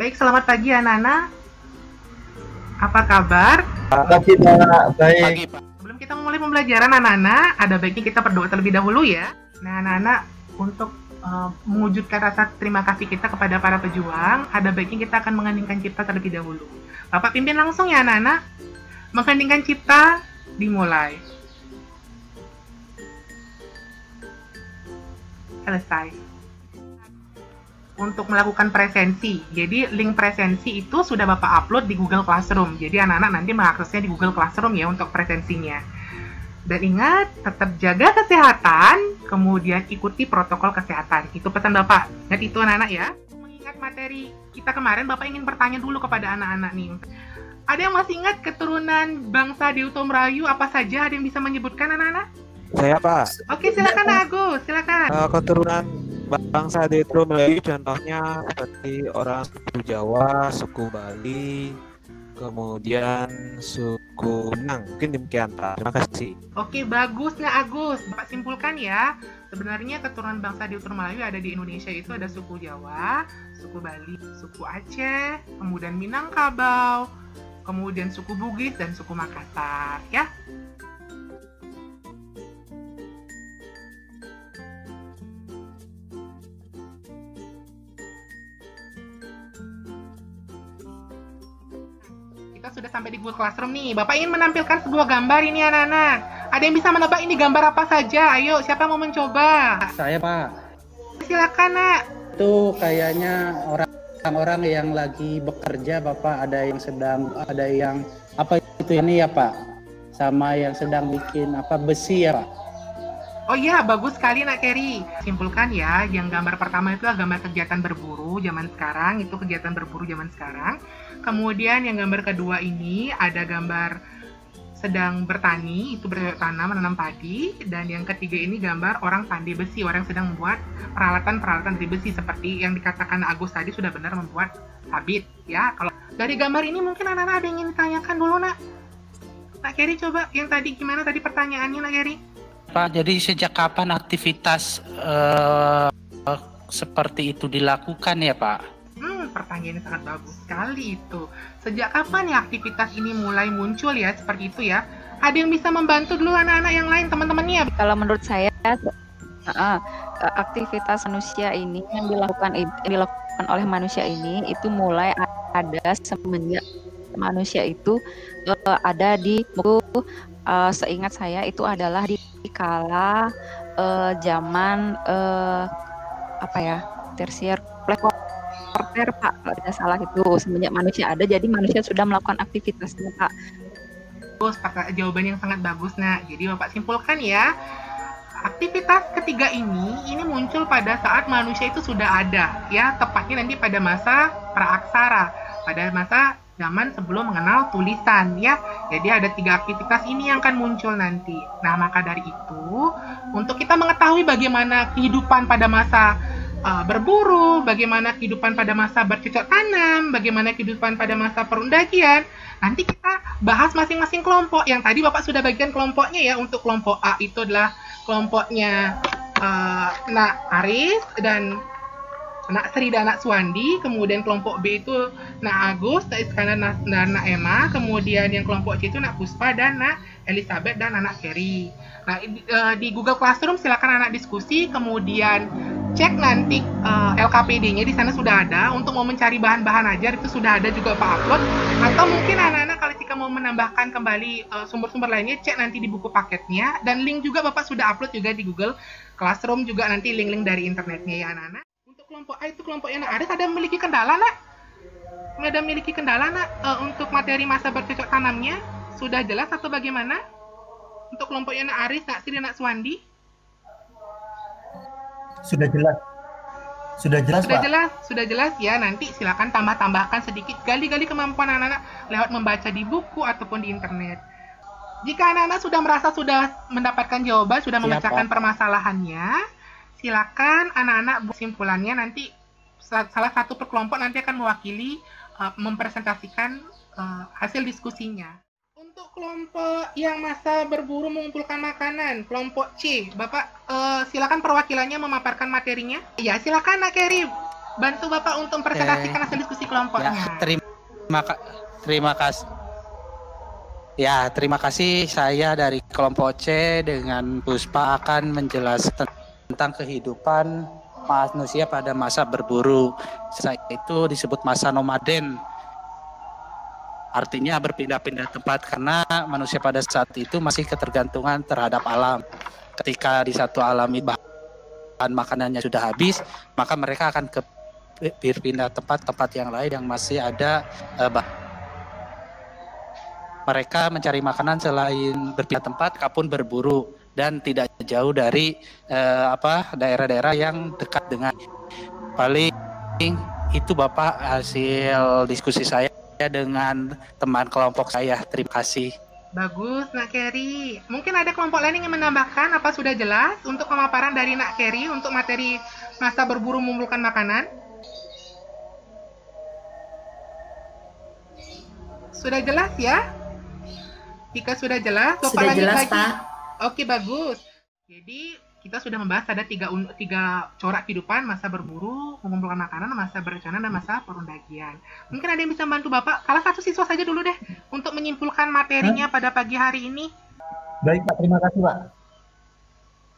Baik, selamat pagi anak-anak. Apa kabar? Pagi Pak, baik. Pagi, Pak. Sebelum kita mulai pembelajaran anak-anak, ada baiknya kita berdoa terlebih dahulu ya. Nah anak-anak, untuk mewujudkan rasa terima kasih kita kepada para pejuang, ada baiknya kita akan mengheningkan cipta terlebih dahulu. Bapak pimpin langsung ya anak-anak. Mengheningkan cipta, dimulai. Selesai. Untuk melakukan presensi. Jadi link presensi itu sudah Bapak upload di Google Classroom. Jadi anak-anak nanti mengaksesnya di Google Classroom ya untuk presensinya. Dan ingat, tetap jaga kesehatan, kemudian ikuti protokol kesehatan. Itu pesan Bapak. Ingat itu anak-anak ya. Mengingat materi kita kemarin, Bapak ingin bertanya dulu kepada anak-anak nih. Ada yang masih ingat keturunan bangsa Diuto Melayu apa saja? Ada yang bisa menyebutkan anak-anak? Saya, Pak. Oke, silakan Agus, silakan. Keturunan bangsa Diuto Melayu contohnya seperti orang suku Jawa, suku Bali, kemudian suku Minang. Mungkin demikian, Pak. Terima kasih. Oke, bagus nggak Agus? Bapak simpulkan ya. Sebenarnya keturunan bangsa Diuto Melayu ada di Indonesia itu ada suku Jawa, suku Bali, suku Aceh, kemudian Minangkabau, kemudian suku Bugis dan suku Makassar, ya. Kita sudah sampai di Google Classroom nih. Bapak ingin menampilkan sebuah gambar ini anak-anak. Ada yang bisa menebak ini gambar apa saja? Ayo, siapa mau mencoba? Saya, Pak. Silakan, Nak. Itu kayaknya orang-orang yang lagi bekerja, Bapak. Ada yang apa itu ini ya, Pak? Sama yang sedang bikin besi ya, Pak. Oh iya, bagus sekali Nak Kerry. Simpulkan ya, yang gambar pertama itu adalah gambar kegiatan berburu zaman sekarang, itu kegiatan berburu zaman sekarang. Kemudian yang gambar kedua ini ada gambar sedang bertani, itu bercocok tanam, menanam padi. Dan yang ketiga ini gambar orang pandai besi, orang yang sedang membuat peralatan-peralatan dari besi seperti yang dikatakan Agus tadi sudah benar membuat sabit ya. Kalau dari gambar ini mungkin anak-anak ada yang ingin ditanyakan dulu Nak. Nak Kerry coba yang tadi gimana tadi pertanyaannya Nak Kerry? Pak, jadi sejak kapan aktivitas seperti itu dilakukan ya, Pak? Pertanyaannya sangat bagus sekali itu. Sejak kapan ya aktivitas ini mulai muncul ya seperti itu ya? Ada yang bisa membantu dulu anak-anak yang lain teman-temannya? Kalau menurut saya aktivitas manusia ini yang dilakukan oleh manusia ini itu mulai ada semenjak manusia itu ada di buku, seingat saya itu adalah di kala zaman tersier quarter Pak, kalau tidak salah itu semenjak manusia ada, jadi manusia sudah melakukan aktivitasnya Pak. Terus jawaban yang sangat bagus Nak. Jadi Bapak simpulkan ya, aktivitas ketiga ini muncul pada saat manusia itu sudah ada ya, tepatnya nanti pada masa praaksara, pada masa zaman sebelum mengenal tulisan ya. Jadi ada 3 aktivitas ini yang akan muncul nanti. Nah maka dari itu, untuk kita mengetahui bagaimana kehidupan pada masa berburu, bagaimana kehidupan pada masa bercocok tanam, bagaimana kehidupan pada masa perundakian, nanti kita bahas masing-masing kelompok. Yang tadi Bapak sudah bagian kelompoknya ya. Untuk kelompok A itu adalah kelompoknya Nak Aris dan Nak Sri dan Nak Suwandi. Kemudian kelompok B itu Nak Agus, Nak Iskandar dan Nak Emma. Kemudian yang kelompok C itu Nak Puspa dan Nak Elizabeth dan Anak Kerry. Nah, di Google Classroom silakan anak diskusi, kemudian cek nanti LKPD-nya di sana sudah ada. Untuk mau mencari bahan-bahan ajar itu sudah ada juga Pak upload. Atau mungkin anak-anak kalau jika mau menambahkan kembali sumber-sumber lainnya, cek nanti di buku paketnya. Dan link juga Bapak sudah upload juga di Google Classroom juga nanti link-link dari internetnya ya anak-anak. Untuk kelompok A itu kelompoknya Nak Aris, ada memiliki kendala Nak? Ada memiliki kendala Nak untuk materi masa bercocok tanamnya? Sudah jelas atau bagaimana? Untuk kelompoknya Nak Aris, Nak Sri, dan Nak Suwandi? Sudah jelas. Sudah jelas, Pak. Sudah jelas ya. Nanti silakan tambahkan sedikit, gali-gali kemampuan anak-anak lewat membaca di buku ataupun di internet. Jika anak-anak sudah merasa sudah mendapatkan jawaban, sudah memecahkan permasalahannya, silakan anak-anak buat simpulannya. Nanti salah satu per kelompok nanti akan mewakili mempresentasikan hasil diskusinya. Untuk kelompok yang masa berburu mengumpulkan makanan, kelompok C, Bapak silakan perwakilannya memaparkan materinya. Ya, silakan Nak Kerry. bantu Bapak untuk mempresentasikan hasil diskusi kelompoknya. Ya, terima kasih. Ya, terima kasih. Saya dari kelompok C dengan Puspa akan menjelaskan tentang kehidupan manusia pada masa berburu. Itu disebut masa nomaden. Artinya berpindah-pindah tempat karena manusia pada saat itu masih ketergantungan terhadap alam. Ketika di satu alam bahan makanannya sudah habis, maka mereka akan berpindah tempat yang lain yang masih ada mereka mencari makanan selain berpindah tempat kapun berburu dan tidak jauh dari daerah-daerah yang dekat dengan. Paling itu Bapak hasil diskusi saya dengan teman kelompok saya. Terima kasih. Bagus, Nak Kerry. Mungkin ada kelompok lain yang menambahkan apa sudah jelas untuk pemaparan dari Nak Kerry untuk materi masa berburu mengumpulkan makanan? Sudah jelas ya? Jika sudah jelas, Bapak Sudah lanjut jelas, lagi. Pak. Oke, bagus. Jadi kita sudah membahas ada tiga corak kehidupan, masa berburu, mengumpulkan makanan, masa berencana, dan masa perundagian. Mungkin ada yang bisa membantu Bapak? Salah satu siswa saja dulu deh, untuk menyimpulkan materinya pada pagi hari ini. Baik Pak, terima kasih Pak.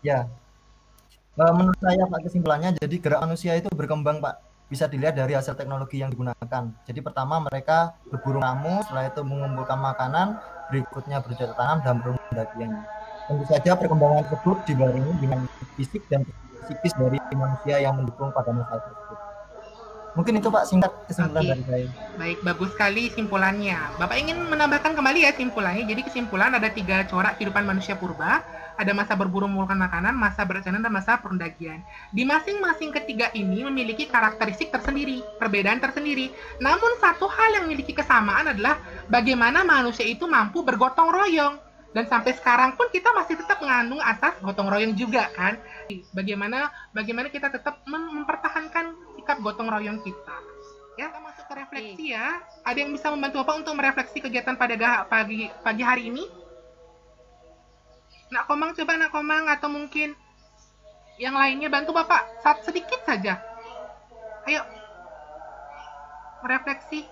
Ya, menurut saya Pak kesimpulannya, jadi gerak manusia itu berkembang Pak. Bisa dilihat dari hasil teknologi yang digunakan. Jadi pertama mereka berburu ngamu, setelah itu mengumpulkan makanan, berikutnya bercocok tanam dan perundagian. Tentu saja perkembangan tersebut dibarengi dengan fisik dan psikis dari manusia yang mendukung pada masa tersebut. Mungkin itu Pak singkat kesimpulan dari saya. Baik, bagus sekali simpulannya. Bapak ingin menambahkan kembali ya simpulannya. Jadi kesimpulan ada 3 corak kehidupan manusia purba. Ada masa berburu mengumpulkan makanan, masa berencana, dan masa perundagian. Di masing-masing ketiga ini memiliki karakteristik tersendiri, perbedaan tersendiri. Namun satu hal yang memiliki kesamaan adalah bagaimana manusia itu mampu bergotong royong. Dan sampai sekarang pun kita masih tetap mengandung asas gotong royong juga kan. Bagaimana kita tetap mempertahankan sikap gotong royong kita. Ya, kita masuk ke refleksi ya. Ada yang bisa membantu Bapak untuk merefleksi kegiatan pada pagi hari ini? Nak Komang, coba Nak Komang, atau mungkin yang lainnya bantu Bapak sedikit saja. Ayo, merefleksi.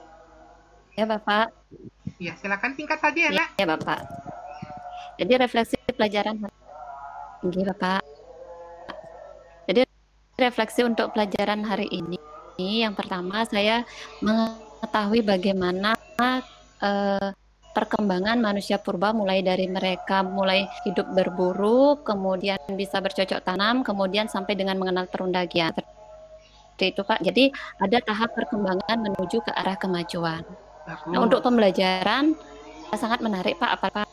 Ya Bapak. Ya, silakan singkat saja ya, Nak. Ya Bapak. Jadi refleksi pelajaran ini Bapak. Jadi refleksi untuk pelajaran hari ini, yang pertama saya mengetahui bagaimana perkembangan manusia purba mulai dari mereka mulai hidup berburu, kemudian bisa bercocok tanam, kemudian sampai dengan mengenal perundagian. Seperti itu Pak. Jadi ada tahap perkembangan menuju ke arah kemajuan. Nah, untuk pembelajaran sangat menarik Pak, apa-apa.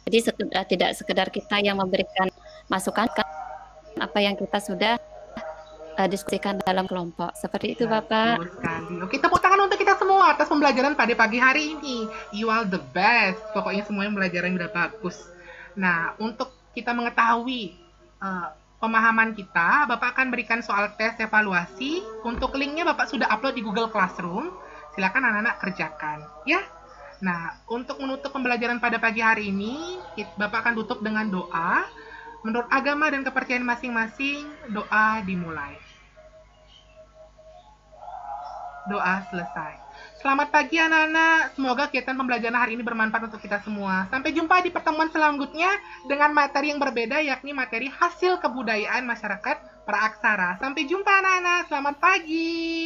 Jadi tidak sekedar kita yang memberikan masukan apa yang kita sudah diskusikan dalam kelompok. Seperti itu Bapak. Betul sekali. Oke, tepuk tangan untuk kita semua atas pembelajaran pada pagi hari ini. You are the best. Pokoknya semuanya pembelajaran udah bagus. Nah, untuk kita mengetahui pemahaman kita, Bapak akan berikan soal tes evaluasi. Untuk linknya Bapak sudah upload di Google Classroom. Silakan anak-anak kerjakan. Ya. Nah, untuk menutup pembelajaran pada pagi hari ini, Bapak akan tutup dengan doa. Menurut agama dan kepercayaan masing-masing, doa dimulai. Doa selesai. Selamat pagi anak-anak. Semoga kegiatan pembelajaran hari ini bermanfaat untuk kita semua. Sampai jumpa di pertemuan selanjutnya dengan materi yang berbeda, yakni materi hasil kebudayaan masyarakat praaksara. Sampai jumpa anak-anak. Selamat pagi.